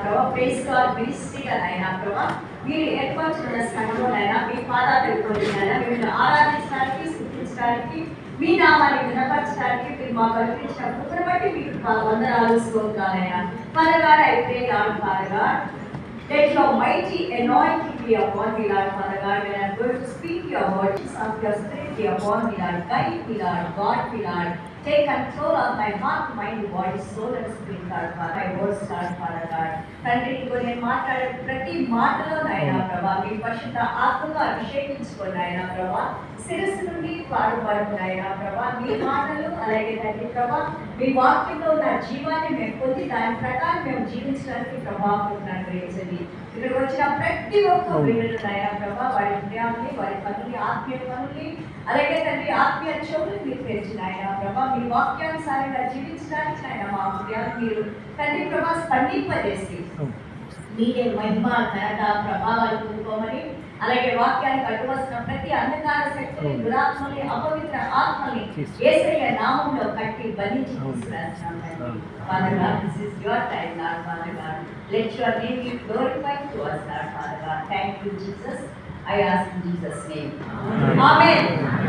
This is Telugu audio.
ప్రభావ ప్రైజ్ గాడ్ మినిస్ట్రీగా నాయనా ప్రభావ మీరు ఏర్పరచుకున్న సంఘంలోనైనా మీ పాదాలైనా మిమ్మల్ని ఆరాధించడానికి స్తుతించడానికి మీ నామాన్ని వినపరచడానికి మీరు మా కల్పించిన కృపను బట్టి మీకు వందనాలు స్తోత్రాలైనా Father God, I pray, Lord, Father God, let your mighty anointing be upon me, Lord, Father God, when I'm going to speak your words of your spirit be upon me, Lord, guide me, Lord, God me, Lord, take control of my heart, mind, body, soul and spirit, Lord, Father, my words, Lord, Father God. తండ్రి ఇప్పుడు నేను మాట్లాడే ప్రతి మాటలో నాయనా ప్రభా మీ పరిశుద్ధ ఆత్మగా అభిషేకించుకోండి నాయనా ప్రభా శిరస్సు నుండి పాడు వరకు నాయనా ప్రభా మీ మాటలు అలాగే తండ్రి ప్రభా మీ వాక్యంలో ఉన్న జీవాన్ని మేము పొంది దాని ప్రకారం మేము జీవించడానికి ప్రభావం అనుగ్రహించండి ఇక్కడికి వచ్చిన ప్రతి ఒక్క బిడ్డలు నాయనా ప్రభా వారి హృదయాన్ని వారి పనుల్ని ఆత్మీయ పనుల్ని అలాగే తండ్రి ఆత్మీయ చెవులు మీరు తెరిచిన ఆయన ప్రభా మీ వాక్యానుసారంగా జీవించడానికి ఆయన మా హృదయాన్ని మీరు తండ్రి ప్రభా స్పందింపజేసి మీరే మహిమ ఘనత ప్రభావాలు పొందుకోమని అలాగే వాక్యాన్ని కట్టువస్తున్న ప్రతి అంధకార శక్తిని దురాత్మని అపవిత్ర ఆత్మని యేసయ్య నామంలో కట్టి బంధించి తీసుకురాస్తున్నాం Father God, this is your time, Lord, Father God. Let your name be glorified to us, Lord, Father God. Thank you, Jesus. I ask in Jesus' name. Amen.